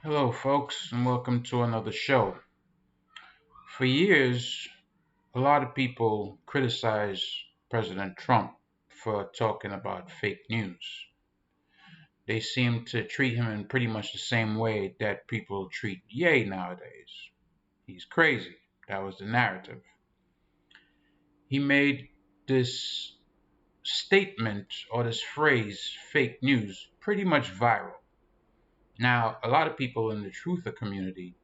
Hello, folks, and welcome to another show. For years, a lot of people criticized President Trump for talking about fake news. They seem to treat him in pretty much the same way that people treat Ye nowadays. He's crazy. That was the narrative. He made this statement or this phrase, fake news, pretty much viral. Now, a lot of people in the truther community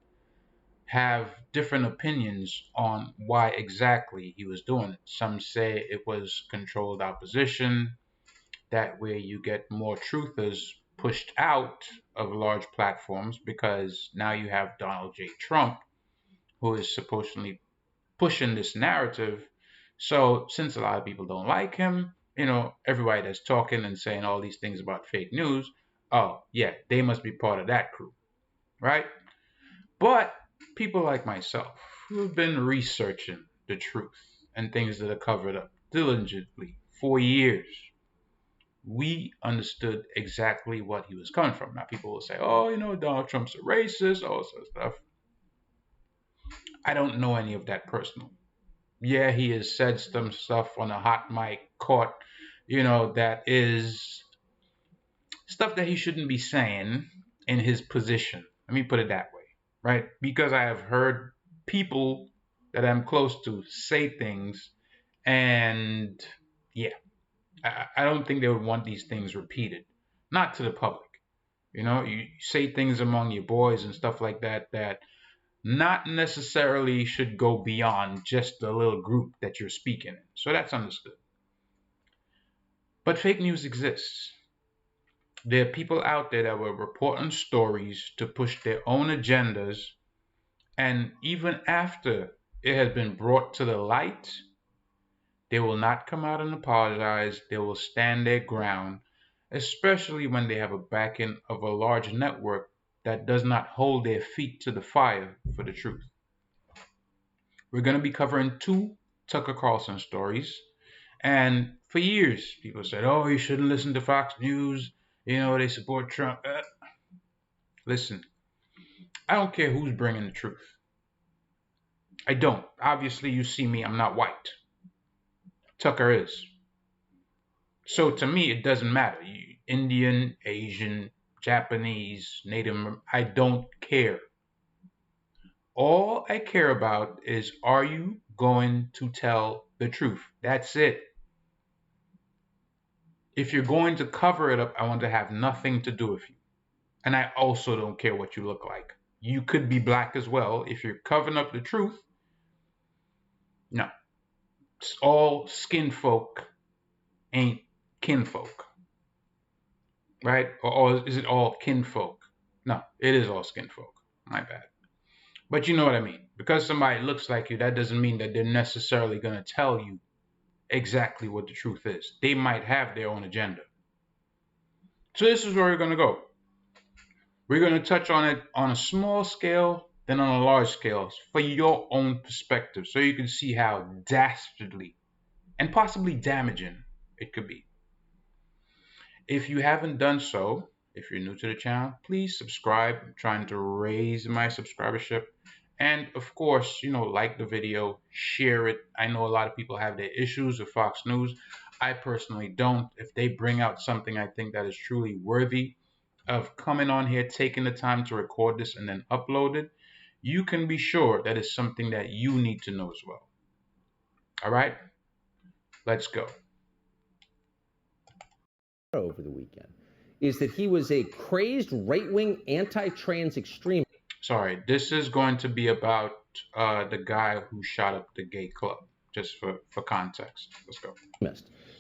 have different opinions on why exactly he was doing it. Some say it was controlled opposition, that way you get more truthers pushed out of large platforms because now you have Donald J. Trump, who is supposedly pushing this narrative. So since a lot of people don't like him, everybody that's talking and saying all these things about fake news, oh yeah, they must be part of that crew, right? But people like myself who have been researching the truth and things that are covered up diligently for years, we understood exactly what he was coming from. Now, people will say, oh, Donald Trump's a racist, all sorts of stuff. I don't know any of that personally. Yeah, he has said some stuff on a hot mic caught, that is stuff that he shouldn't be saying in his position. Let me put it that way, right? Because I have heard people that I'm close to say things, and yeah, I don't think they would want these things repeated, not to the public. You say things among your boys and stuff like that that not necessarily should go beyond just the little group that you're speaking in. So that's understood. But fake news exists. There are people out there that will report on stories to push their own agendas, and even after it has been brought to the light, they will not come out and apologize. They will stand their ground, especially when they have a backing of a large network that does not hold their feet to the fire for the truth. We're going to be covering two Tucker Carlson stories. And for years, people said, oh, you shouldn't listen to Fox News. They support Trump. Listen, I don't care who's bringing the truth. I don't. Obviously, you see me, I'm not white. Tucker is. So to me, it doesn't matter. Indian, Asian, Japanese, Native, I don't care. All I care about is, are you going to tell the truth? That's it. If you're going to cover it up, I want to have nothing to do with you. And I also don't care what you look like. You could be black as well. If you're covering up the truth, no. It's all skin folk ain't kinfolk. Right? Or is it all kinfolk? No, it is all skin folk. My bad. But you know what I mean. Because somebody looks like you, that doesn't mean that they're necessarily going to tell you exactly what the truth is. They might have their own agenda. So this is where we're going to go. We're going to touch on it on a small scale, then on a large scale, for your own perspective, so you can see how dastardly and possibly damaging it could be. If you haven't done so, if you're new to the channel, please subscribe. I'm trying to raise my subscribership. And of course, like the video, share it. I know a lot of people have their issues with Fox News. I personally don't. If they bring out something I think that is truly worthy of coming on here, taking the time to record this and then upload it, you can be sure that it's something that you need to know as well. All right, let's go. Over the weekend is that he was a crazed right-wing anti-trans extremist. Sorry, this is going to be about the guy who shot up the gay club, just for context. Let's go.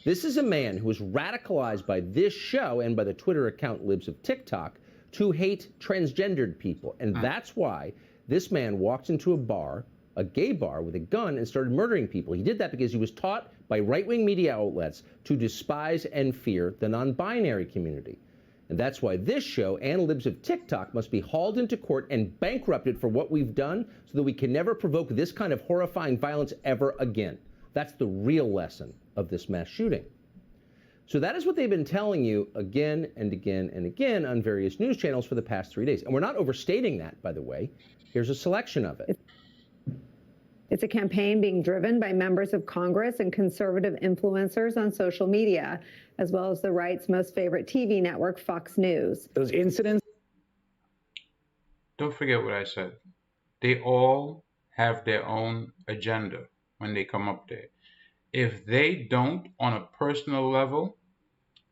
This is a man who was radicalized by this show and by the Twitter account Libs of TikTok to hate transgendered people. And that's why this man walked into a gay bar with a gun and started murdering people. He did that because he was taught by right-wing media outlets to despise and fear the non-binary community. And that's why this show and Libs of TikTok must be hauled into court and bankrupted for what we've done so that we can never provoke this kind of horrifying violence ever again. That's the real lesson of this mass shooting. So that is what they've been telling you again and again and again on various news channels for the past 3 days. And we're not overstating that, by the way. Here's a selection of it. It's a campaign being driven by members of Congress and conservative influencers on social media, as well as the right's most favorite TV network, Fox News. Those incidents. Don't forget what I said. They all have their own agenda when they come up there. If they don't, on a personal level,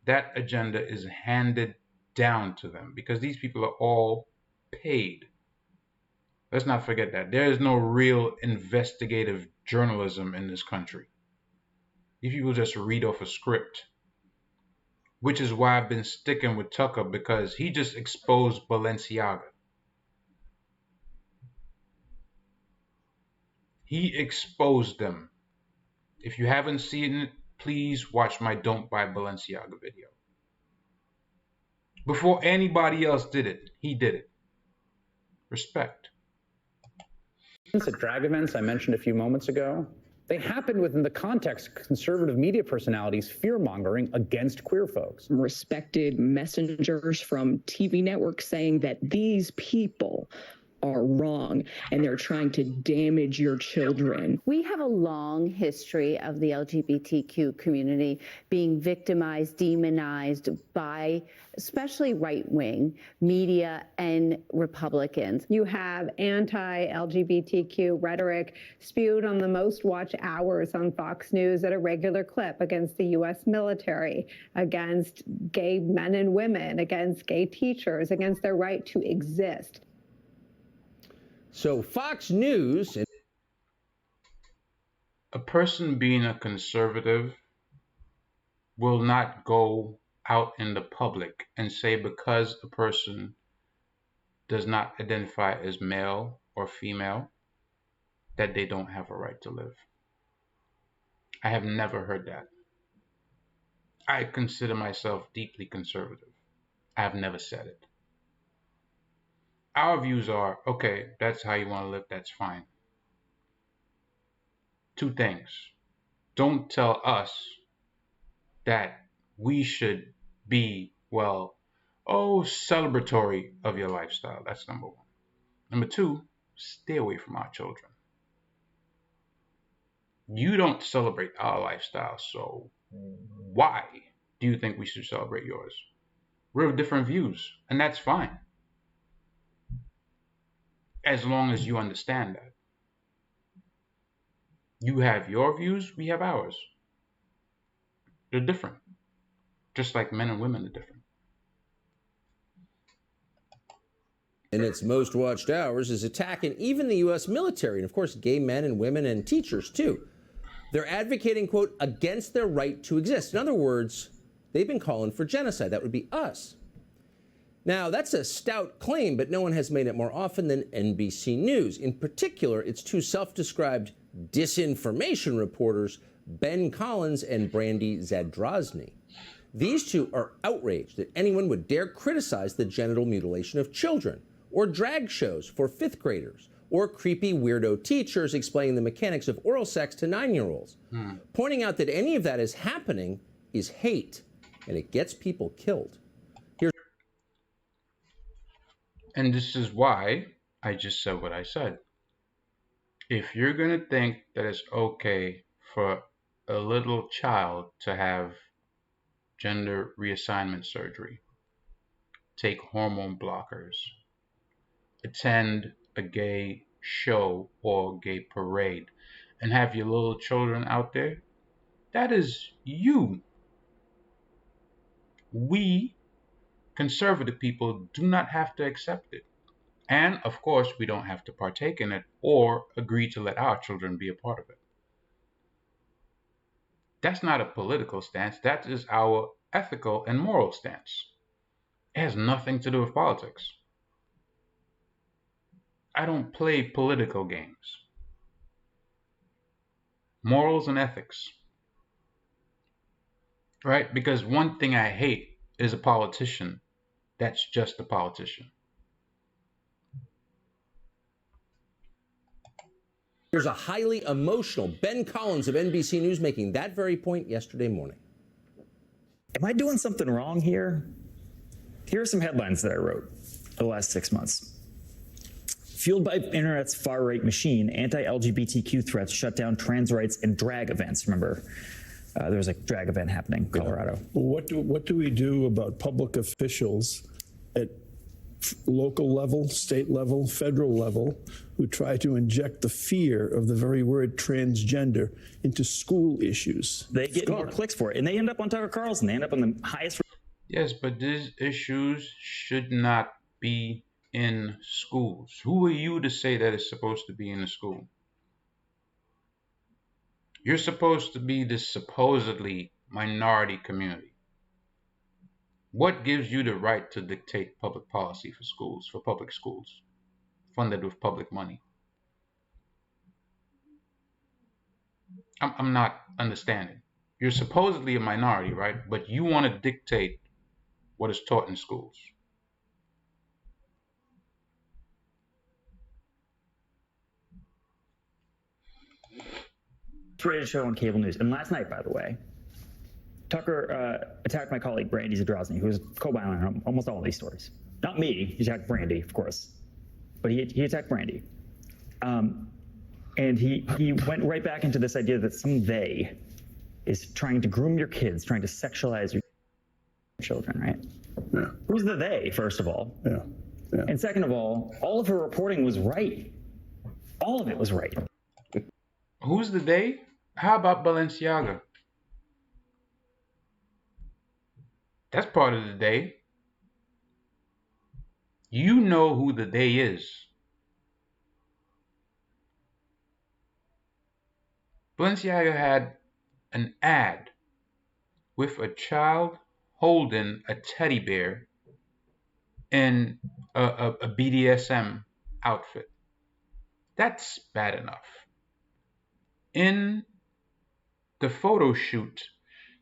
that agenda is handed down to them because these people are all paid. Let's not forget that. There is no real investigative journalism in this country. These people just read off a script, which is why I've been sticking with Tucker, because he just exposed Balenciaga. He exposed them. If you haven't seen it, please watch my Don't Buy Balenciaga video. Before anybody else did it, he did it. Respect. At drag events I mentioned a few moments ago, they happened within the context of conservative media personalities fear-mongering against queer folks. Respected messengers from TV networks saying that these people are wrong and they're trying to damage your children. We have a long history of the LGBTQ community being victimized, demonized by especially right-wing media and Republicans. You have anti-LGBTQ rhetoric spewed on the most watched hours on Fox News at a regular clip against the U.S. military, against gay men and women, against gay teachers, against their right to exist. So Fox News. A person being a conservative will not go out in the public and say because a person does not identify as male or female that they don't have a right to live. I have never heard that. I consider myself deeply conservative. I have never said it. Our views are, okay, that's how you want to live, that's fine. Two things. Don't tell us that we should be, celebratory of your lifestyle. That's number one. Number two, stay away from our children. You don't celebrate our lifestyle, so why do you think we should celebrate yours? We have different views, and that's fine. As long as you understand that. You have your views, we have ours. They're different. Just like men and women are different. In its most watched hours is attacking even the U.S. military, and of course gay men and women and teachers too. They're advocating, quote, against their right to exist. In other words, they've been calling for genocide. That would be us. Now, that's a stout claim, but no one has made it more often than NBC News. In particular, its two self-described disinformation reporters, Ben Collins and Brandy Zadrozny. These two are outraged that anyone would dare criticize the genital mutilation of children, or drag shows for fifth graders, or creepy weirdo teachers explaining the mechanics of oral sex to 9-year-olds. Pointing out that any of that is happening is hate, and it gets people killed. And this is why I just said what I said. If you're going to think that it's okay for a little child to have gender reassignment surgery, take hormone blockers, attend a gay show or gay parade, and have your little children out there, that is you. We conservative people do not have to accept it. And of course, we don't have to partake in it or agree to let our children be a part of it. That's not a political stance. That is our ethical and moral stance. It has nothing to do with politics. I don't play political games. Morals and ethics. Right? Because one thing I hate is a politician that's just a politician. Here's a highly emotional Ben Collins of NBC News making that very point yesterday morning. Am I doing something wrong here? Here are some headlines that I wrote the last 6 months. Fueled by internet's far-right machine, anti-LGBTQ threats shut down trans rights and drag events. Remember, there was a drag event happening in Colorado. Well, what do we do about public officials at local level, state level, federal level, who try to inject the fear of the very word transgender into school issues? They get more clicks for it, and they end up on Tucker Carlson. They end up on the highest. Yes, but these issues should not be in schools. Who are you to say that it's supposed to be in the school? You're supposed to be this supposedly minority community. What gives you the right to dictate public policy for schools, for public schools, funded with public money? I'm not understanding. You're supposedly a minority, right? But you want to dictate what is taught in schools. Rated show on cable news. And last night, by the way, Tucker attacked my colleague Brandy Zadrozny, who was co-byline on almost all of these stories. Not me. He attacked Brandy, of course, but he attacked Brandy. And he went right back into this idea that some they is trying to groom your kids, trying to sexualize your children, right? Yeah. Who's the they, first of all? Yeah. Yeah. And second of all of her reporting was right. All of it was right. Who's the they? How about Balenciaga? That's part of the they. You know who the they is. Balenciaga had an ad with a child holding a teddy bear in a BDSM outfit. That's bad enough. In the photo shoot,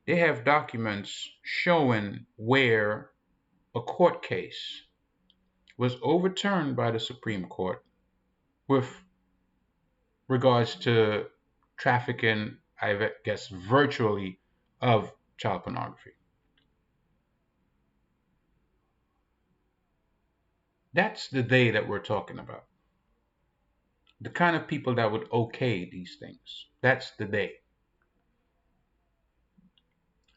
they have documents showing where a court case was overturned by the Supreme Court with regards to trafficking, I guess, virtually, of child pornography. That's the they that we're talking about. The kind of people that would okay these things. That's the they.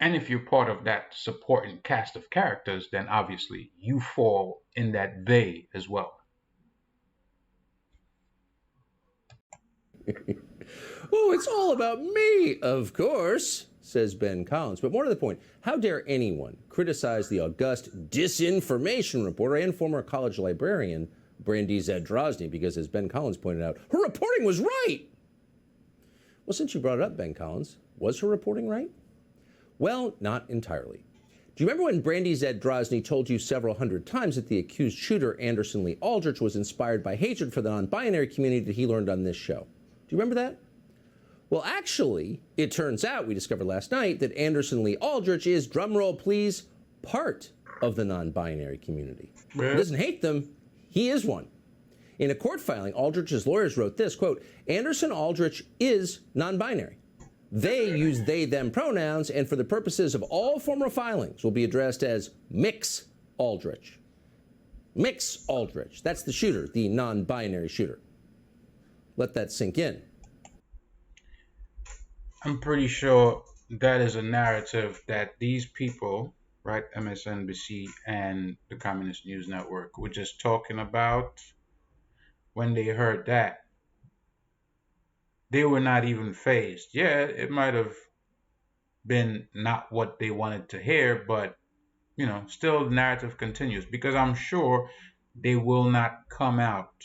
And if you're part of that supporting cast of characters, then obviously you fall in that they as well. Oh, it's all about me, of course, says Ben Collins. But more to the point, how dare anyone criticize the august disinformation reporter and former college librarian, Brandy Zadrozny, because as Ben Collins pointed out, her reporting was right. Well, since you brought it up, Ben Collins, was her reporting right? Well, not entirely. Do you remember when Brandy Zadrozny told you several hundred times that the accused shooter, Anderson Lee Aldrich, was inspired by hatred for the non-binary community that he learned on this show? Do you remember that? Well, actually, it turns out, we discovered last night, that Anderson Lee Aldrich is, drumroll please, part of the non-binary community. He doesn't hate them, he is one. In a court filing, Aldrich's lawyers wrote this, quote, Anderson Aldrich is non-binary. They use they, them pronouns, and for the purposes of all formal filings will be addressed as Mix Aldrich. Mix Aldrich. That's the shooter, the non-binary shooter. Let that sink in. I'm pretty sure that is a narrative that these people, right, MSNBC and the Communist News Network, were just talking about when they heard that. They were not even fazed. Yeah, it might have been not what they wanted to hear, but, you know, still the narrative continues because I'm sure they will not come out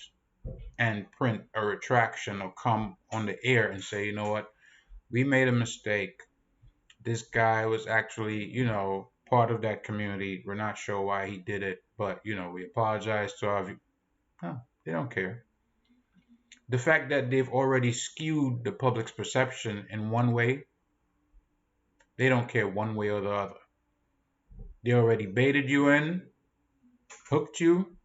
and print a retraction or come on the air and say, you know what, we made a mistake. This guy was actually, you know, part of that community. We're not sure why he did it, but, you know, we apologize to our viewers. No, they don't care. The fact that they've already skewed the public's perception in one way, they don't care one way or the other. They already baited you in, hooked you.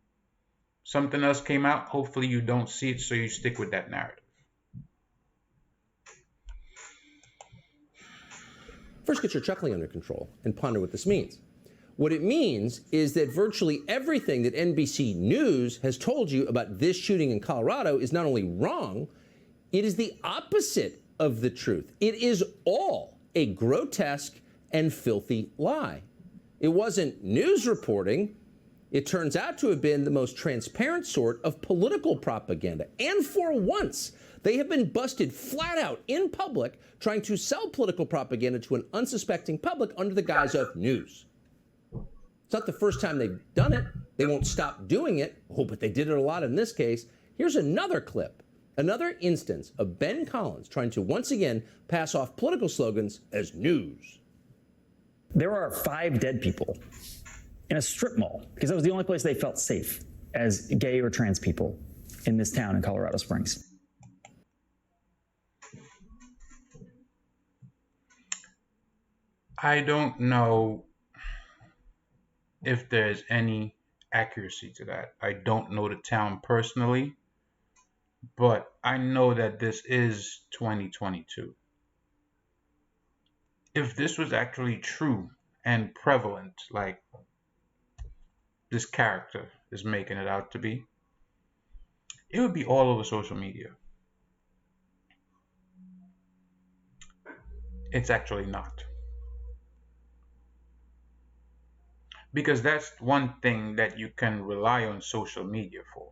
Something else came out. Hopefully you don't see it, so you stick with that narrative. First, get your chuckling under control and ponder what this means. What it means is that virtually everything that NBC News has told you about this shooting in Colorado is not only wrong, it is the opposite of the truth. It is all a grotesque and filthy lie. It wasn't news reporting. It turns out to have been the most transparent sort of political propaganda. And for once, they have been busted flat out in public trying to sell political propaganda to an unsuspecting public under the guise of news. It's not the first time they've done it. They won't stop doing it. Oh, but they did it a lot in this case. Here's another clip, another instance of Ben Collins trying to once again pass off political slogans as news. There are 5 dead people in a strip mall because that was the only place they felt safe as gay or trans people in this town in Colorado Springs. I don't know if there's any accuracy to that. I don't know the town personally, but I know that this is 2022. If this was actually true and prevalent, like this character is making it out to be, it would be all over social media. It's actually not. Because that's one thing that you can rely on social media for.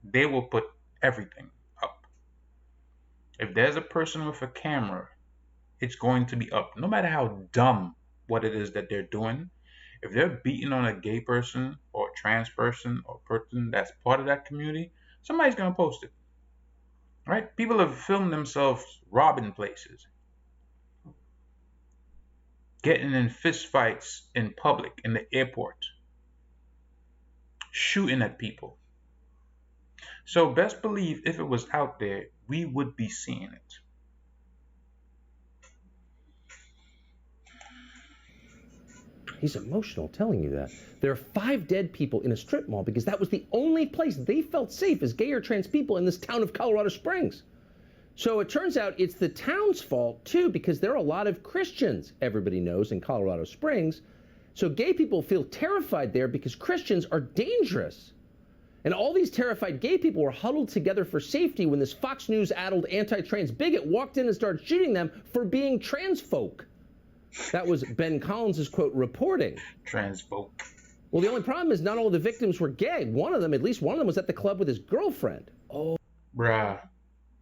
They will put everything up. If there's a person with a camera, it's going to be up. No matter how dumb what it is that they're doing, if they're beating on a gay person or a trans person or person that's part of that community, somebody's going to post it. Right? People have filmed themselves robbing places, getting in fist fights in public, in the airport, shooting at people. So best believe if it was out there, we would be seeing it. He's emotional telling you that. There are 5 dead people in a strip mall because that was the only place they felt safe as gay or trans people in this town of Colorado Springs. So it turns out it's the town's fault, too, because there are a lot of Christians, everybody knows, in Colorado Springs. So gay people feel terrified there because Christians are dangerous. And all these terrified gay people were huddled together for safety when this Fox News-addled anti-trans bigot walked in and started shooting them for being trans folk. That was Ben Collins' quote, reporting. Trans folk. Well, the only problem is not all the victims were gay. One of them, at least one of them, was at the club with his girlfriend. Oh. Bruh.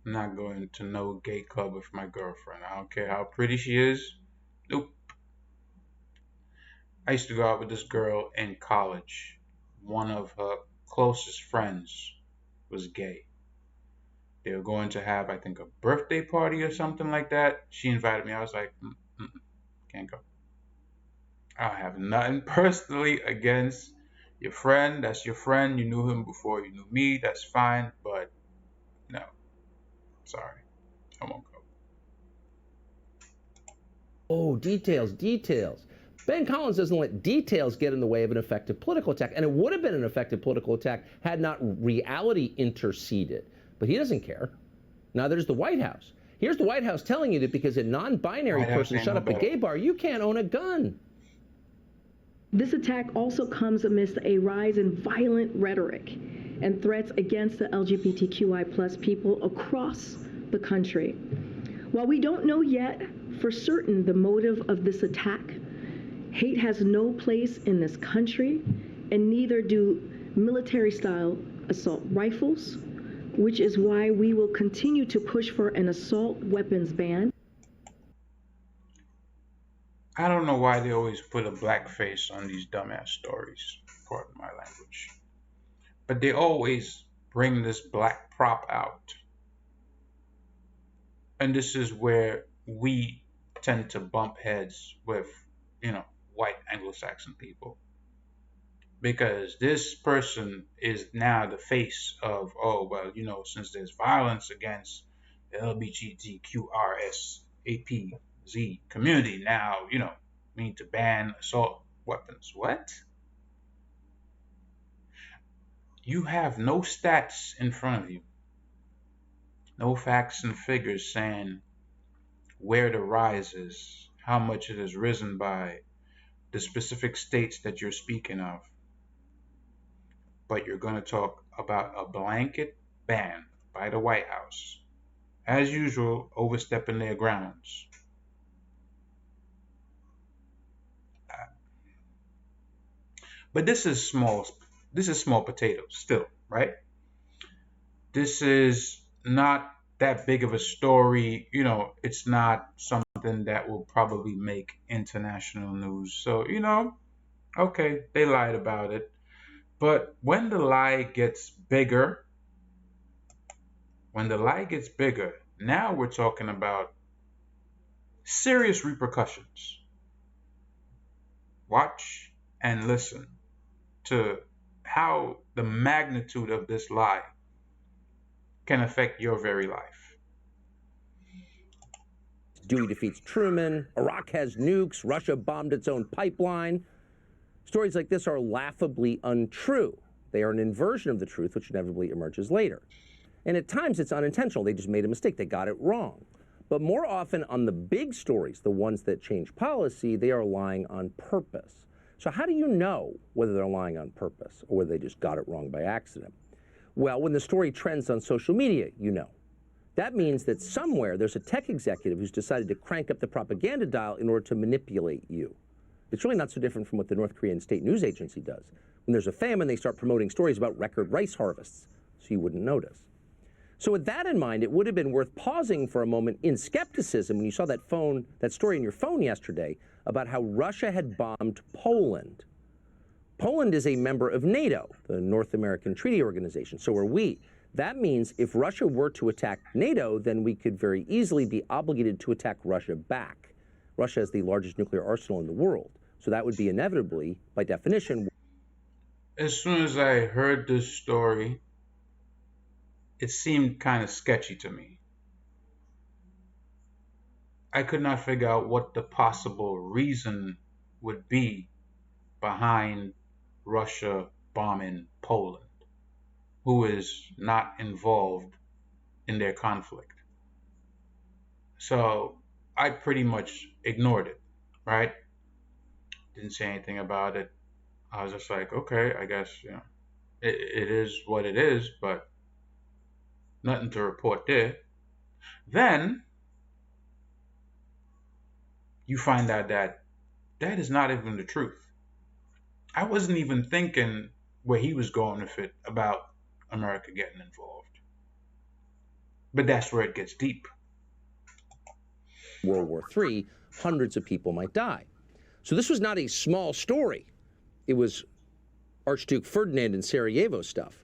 I'm not going to no gay club with my girlfriend. I don't care how pretty she is. Nope. I used to go out with this girl in college. One of her closest friends was gay. They were going to have, I think, a birthday party or something like that. She invited me. I was like, can't go. I don't have nothing personally against your friend. That's your friend. You knew him before you knew me. That's fine. But no. Sorry, I won't go. Oh, details. Ben Collins doesn't let details get in the way of an effective political attack. And it would have been an effective political attack had not reality interceded. But he doesn't care. Neither does the White House. Here's the White House telling you that because a non-binary person shut up a gay bar, you can't own a gun. This attack also comes amidst a rise in violent rhetoric and threats against the LGBTQI+ people across the country. While we don't know yet for certain the motive of this attack, hate has no place in this country, and neither do military-style assault rifles, which is why we will continue to push for an assault weapons ban. I don't know why they always put a black face on these dumbass stories, pardon my language. But they always bring this black prop out. And this is where we tend to bump heads with, white Anglo-Saxon people. Because this person is now the face of, since there's violence against the LGBTQRSAPZ community, now, we need to ban assault weapons. What? You have no stats in front of you, no facts and figures saying where the rise is, how much it has risen by the specific states that you're speaking of, but you're going to talk about a blanket ban by the White House, as usual, overstepping their grounds. But this is small potatoes still, right? This is not that big of a story. You know, it's not something that will probably make international news. So, you know, okay, they lied about it. But when the lie gets bigger, now we're talking about serious repercussions. Watch and listen to how the magnitude of this lie can affect your very life. Dewey defeats Truman, Iraq has nukes, Russia bombed its own pipeline. Stories like this are laughably untrue. They are an inversion of the truth, which inevitably emerges later. And at times it's unintentional. They just made a mistake. They got it wrong. But more often on the big stories, the ones that change policy, they are lying on purpose. So how do you know whether they're lying on purpose or whether they just got it wrong by accident? Well, when the story trends on social media, you know. That means that somewhere there's a tech executive who's decided to crank up the propaganda dial in order to manipulate you. It's really not so different from what the North Korean state news agency does. When there's a famine, they start promoting stories about record rice harvests, so you wouldn't notice. So with that in mind, it would have been worth pausing for a moment in skepticism when you saw that story in your phone yesterday about how Russia had bombed Poland. Poland is a member of NATO, the North American Treaty Organization, so are we. That means if Russia were to attack NATO, then we could very easily be obligated to attack Russia back. Russia has the largest nuclear arsenal in the world, so that would be inevitably, by definition. As soon as I heard this story, it seemed kind of sketchy to me. I could not figure out what the possible reason would be behind Russia bombing Poland, who is not involved in their conflict. So I pretty much ignored it, right? Didn't say anything about it. I was just like, okay, I guess, you know, it is what it is, but nothing to report there. Then you find out that that is not even the truth. I wasn't even thinking where he was going with it about America getting involved. But that's where it gets deep. World War III, hundreds of people might die. So this was not a small story. It was Archduke Ferdinand and Sarajevo stuff.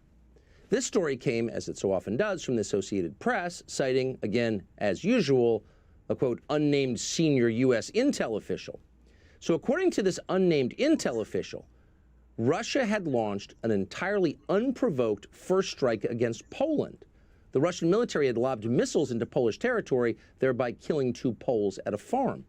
This story came, as it so often does, from the Associated Press, citing, again, as usual, a, quote, unnamed senior U.S. intel official. So according to this unnamed intel official, Russia had launched an entirely unprovoked first strike against Poland. The Russian military had lobbed missiles into Polish territory, thereby killing 2 Poles at a farm.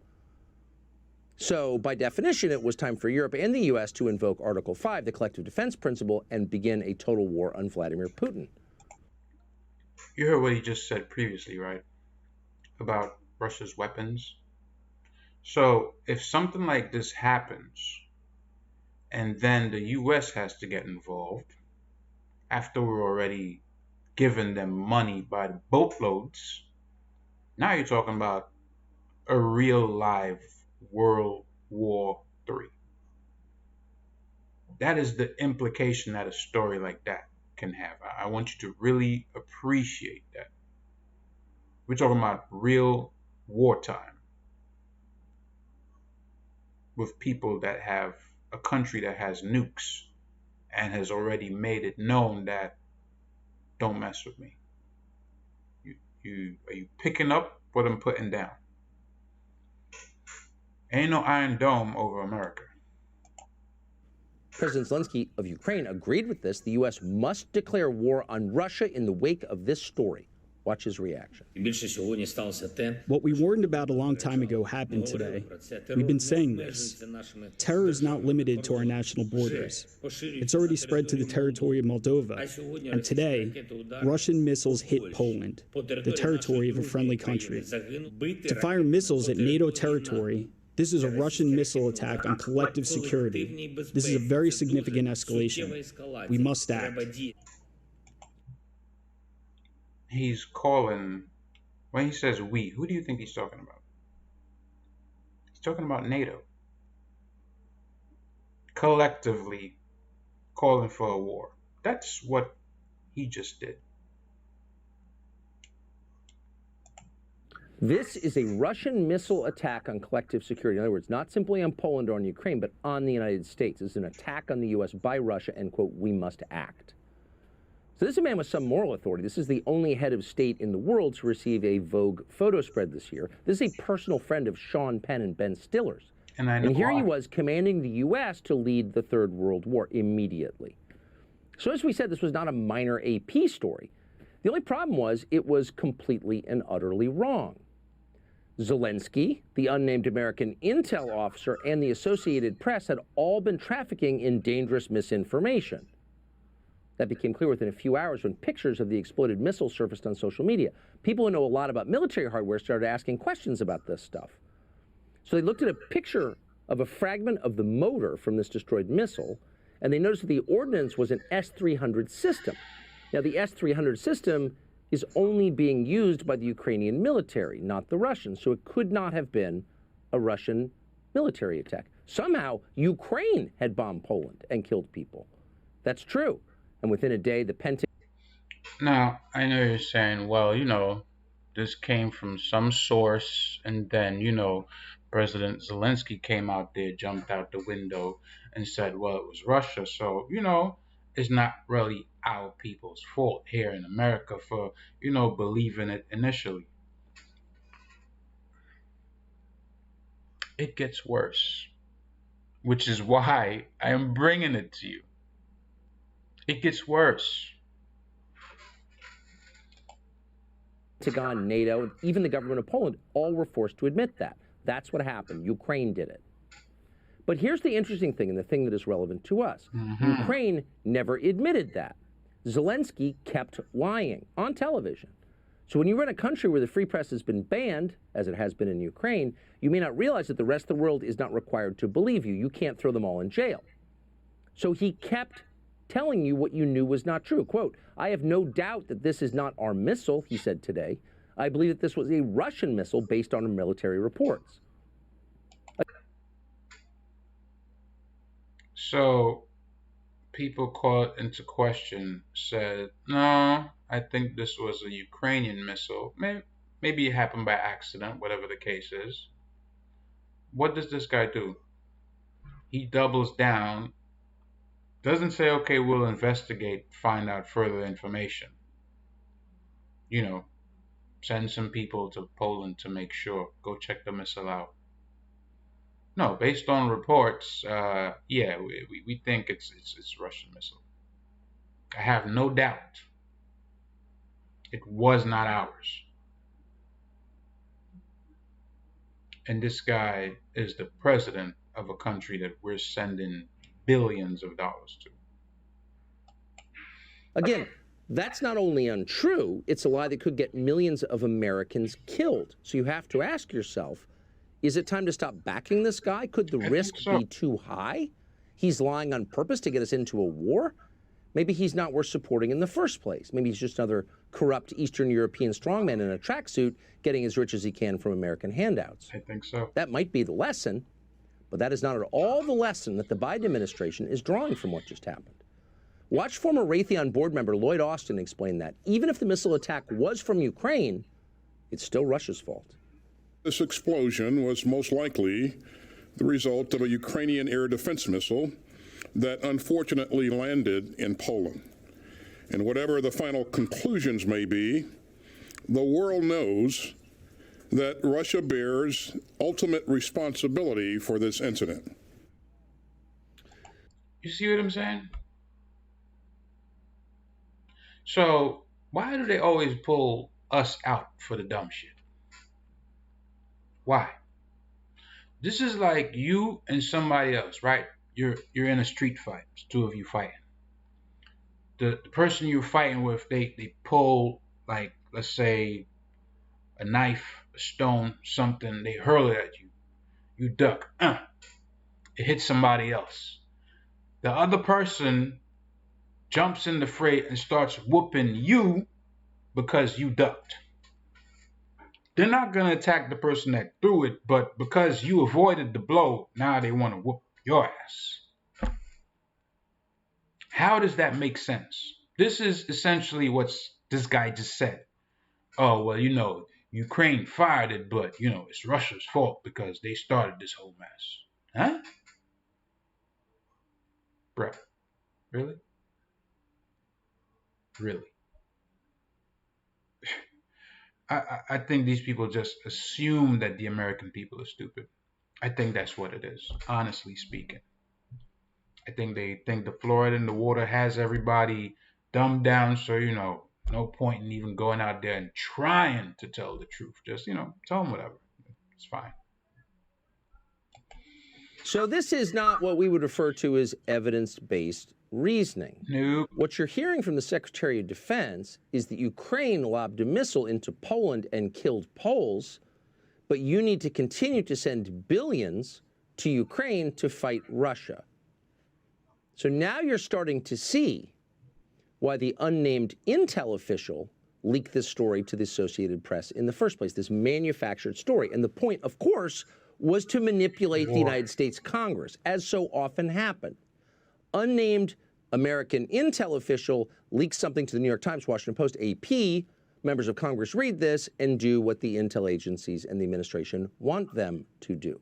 So, by definition, it was time for Europe and the U.S. to invoke Article 5, the collective defense principle, and begin a total war on Vladimir Putin. You heard what he just said previously, right? About Russia's weapons. So, if something like this happens, and then the U.S. has to get involved, after we're already giving them money by the boatloads, now you're talking about a real live World War III. That is the implication that a story like that can have. I want you to really appreciate that. We're talking about real wartime with people that have a country that has nukes and has already made it known that don't mess with me. Are you picking up what I'm putting down? Ain't no Iron Dome over America. President Zelensky of Ukraine agreed with this. The U.S. must declare war on Russia in the wake of this story. Watch his reaction. What we warned about a long time ago happened today. We've been saying this. Terror is not limited to our national borders. It's already spread to the territory of Moldova. And today, Russian missiles hit Poland, the territory of a friendly country. To fire missiles at NATO territory This is a Russian missile attack on collective security. This is a very significant escalation. We must act. He's calling, when he says we, who do you think he's talking about? He's talking about NATO. Collectively calling for a war. That's what he just did. This is a Russian missile attack on collective security. In other words, not simply on Poland or on Ukraine, but on the United States. It's an attack on the U.S. by Russia, and, quote, we must act. So this is a man with some moral authority. This is the only head of state in the world to receive a Vogue photo spread this year. This is a personal friend of Sean Penn and Ben Stiller's. And here he was commanding the U.S. to lead the Third World War immediately. So as we said, this was not a minor AP story. The only problem was it was completely and utterly wrong. Zelensky, the unnamed American intel officer, and the Associated Press had all been trafficking in dangerous misinformation. That became clear within a few hours when pictures of the exploded missile surfaced on social media. People who know a lot about military hardware started asking questions about this stuff. So they looked at a picture of a fragment of the motor from this destroyed missile, and they noticed that the ordnance was an S-300 system. Now, the S-300 system is only being used by the Ukrainian military, not the Russians, so it could not have been a Russian military attack. Somehow, Ukraine had bombed Poland and killed people. That's true. And within a day, the Pentagon... Now, I know you're saying, well, you know, this came from some source, and then, you know, President Zelensky came out there, jumped out the window, and said, well, it was Russia. So, you know, it's not really our people's fault here in America for, you know, believing it initially. It gets worse, which is why I am bringing it to you. It gets worse. Pentagon, NATO, and even the government of Poland all were forced to admit that. That's what happened. Ukraine did it. But here's the interesting thing, and the thing that is relevant to us. Ukraine never admitted that. Zelensky kept lying on television. So when you run a country where the free press has been banned, as it has been in Ukraine, you may not realize that the rest of the world is not required to believe you. You can't throw them all in jail. So he kept telling you what you knew was not true. Quote, I have no doubt that this is not our missile, he said today. I believe that this was a Russian missile based on military reports. So people called into question, said, no, I think this was a Ukrainian missile. Maybe it happened by accident, whatever the case is. What does this guy do? He doubles down, doesn't say, okay, we'll investigate, find out further information. You know, send some people to Poland to make sure, go check the missile out. No, based on reports, yeah, we think it's Russian missile. I have no doubt it was not ours. And this guy is the president of a country that we're sending billions of dollars to. Again, that's not only untrue, it's a lie that could get millions of Americans killed. So you have to ask yourself, is it time to stop backing this guy? Could the risk be too high? He's lying on purpose to get us into a war? Maybe he's not worth supporting in the first place. Maybe he's just another corrupt Eastern European strongman in a tracksuit getting as rich as he can from American handouts. I think so. That might be the lesson, but that is not at all the lesson that the Biden administration is drawing from what just happened. Watch former Raytheon board member Lloyd Austin explain that even if the missile attack was from Ukraine, it's still Russia's fault. This explosion was most likely the result of a Ukrainian air defense missile that unfortunately landed in Poland. And whatever the final conclusions may be, the world knows that Russia bears ultimate responsibility for this incident. You see what I'm saying? So why do they always pull us out for the dumb shit? Why? This is like you and somebody else, right? You're in a street fight. It's two of you fighting. The person you're fighting with, they pull, like, let's say, a knife, a stone, something. They hurl it at you. You duck. It hits somebody else. The other person jumps in the fray and starts whooping you because you ducked. They're not going to attack the person that threw it, but because you avoided the blow, now they want to whoop your ass. How does that make sense? This is essentially what this guy just said. Oh, well, Ukraine fired it, but, it's Russia's fault because they started this whole mess. Huh? Bruh. Really? Really? I think these people just assume that the American people are stupid. I think that's what it is, honestly speaking. I think they think the fluoride in the water has everybody dumbed down, so, no point in even going out there and trying to tell the truth. Just, tell them whatever. It's fine. So this is not what we would refer to as evidence-based reasoning. Nope. What you're hearing from the Secretary of Defense is that Ukraine lobbed a missile into Poland and killed Poles, but you need to continue to send billions to Ukraine to fight Russia. So now you're starting to see why the unnamed intel official leaked this story to the Associated Press in the first place, this manufactured story. And the point, of course, was to manipulate the United States Congress, as so often happened. Unnamed American intel official leaks something to the New York Times, Washington Post, AP. Members of Congress read this and do what the intel agencies and the administration want them to do.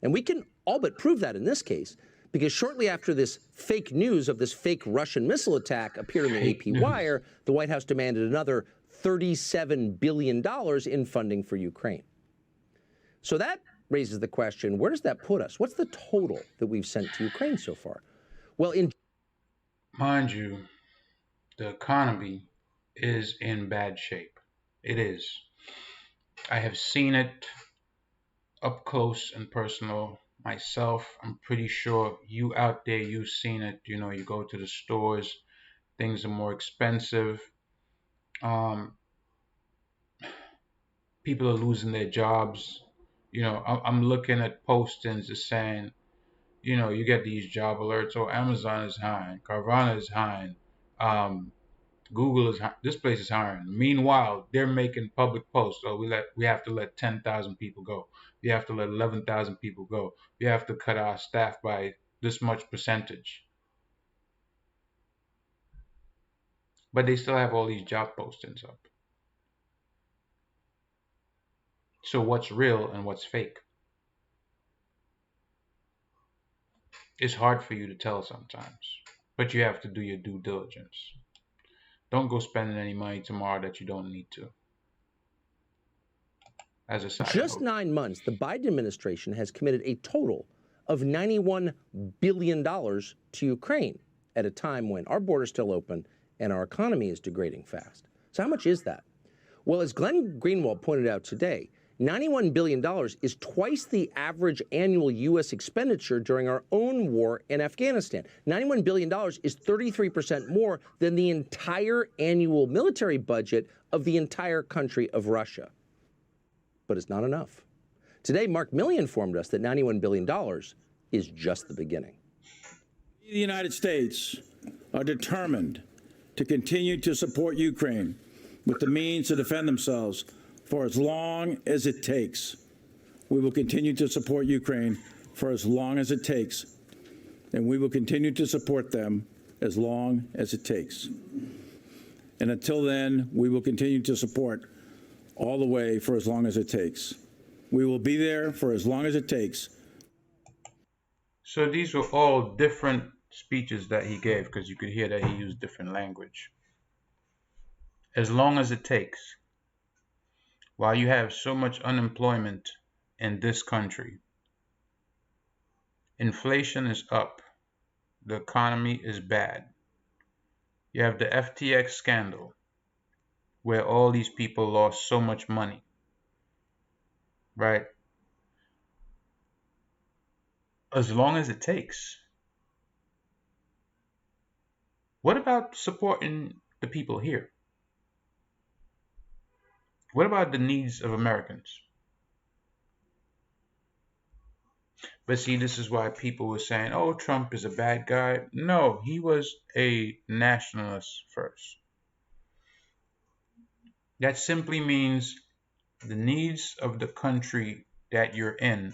And we can all but prove that in this case, because shortly after this fake news of this fake Russian missile attack appeared in the AP wire, the White House demanded another $37 billion in funding for Ukraine. So that raises the question, where does that put us? What's the total that we've sent to Ukraine so far? Well, mind you, the economy is in bad shape. It is. I have seen it up close and personal myself. I'm pretty sure you out there, you've seen it. You go to the stores, things are more expensive. People are losing their jobs. I'm looking at postings that saying, you get these job alerts. Oh, Amazon is hiring, Carvana is hiring, Google is this place is hiring. Meanwhile, they're making public posts. Oh, we have to let 10,000 people go. We have to let 11,000 people go. We have to cut our staff by this much percentage. But they still have all these job postings up. So what's real and what's fake? It's hard for you to tell sometimes, but you have to do your due diligence. Don't go spending any money tomorrow that you don't need to. As a side Just note. 9 months, the Biden administration has committed a total of $91 billion to Ukraine at a time when our border's still open and our economy is degrading fast. So how much is that? Well, as Glenn Greenwald pointed out today, $91 billion is twice the average annual U.S. expenditure during our own war in Afghanistan. $91 billion is 33% more than the entire annual military budget of the entire country of Russia. But it's not enough. Today, Mark Milley informed us that $91 billion is just the beginning. The United States are determined to continue to support Ukraine with the means to defend themselves for as long as it takes. We will continue to support Ukraine for as long as it takes, and we will continue to support them as long as it takes. And until then, we will continue to support all the way for as long as it takes. We will be there for as long as it takes. So these were all different speeches that he gave, because you could hear that he used different language. As long as it takes. While you have so much unemployment in this country, inflation is up, the economy is bad. You have the FTX scandal, where all these people lost so much money, right? As long as it takes. What about supporting the people here? What about the needs of Americans? But see, this is why people were saying, oh, Trump is a bad guy. No, he was a nationalist first. That simply means the needs of the country that you're in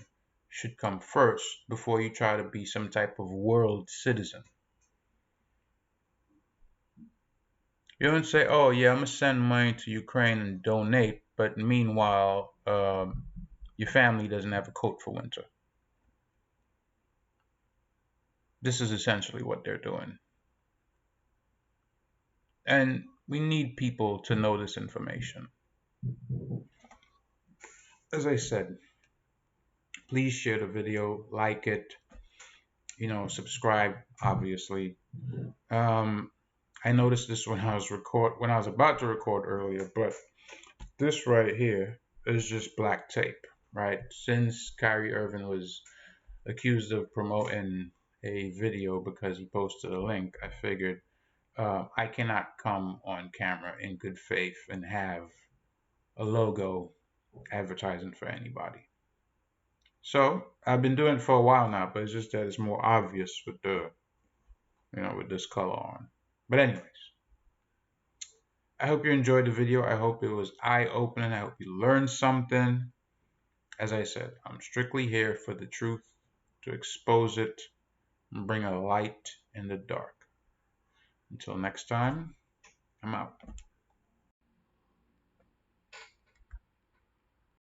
should come first before you try to be some type of world citizen. You don't say, oh, yeah, I'm going to send money to Ukraine and donate, but meanwhile, your family doesn't have a coat for winter. This is essentially what they're doing. And we need people to know this information. As I said, please share the video, like it, subscribe, obviously. I noticed this when I was about to record earlier, but this right here is just black tape, right? Since Kyrie Irving was accused of promoting a video because he posted a link, I figured I cannot come on camera in good faith and have a logo advertising for anybody. So I've been doing it for a while now, but it's just that it's more obvious with with this color on. But anyways, I hope you enjoyed the video. I hope it was eye-opening. I hope you learned something. As I said, I'm strictly here for the truth, to expose it and bring a light in the dark. Until next time, I'm out.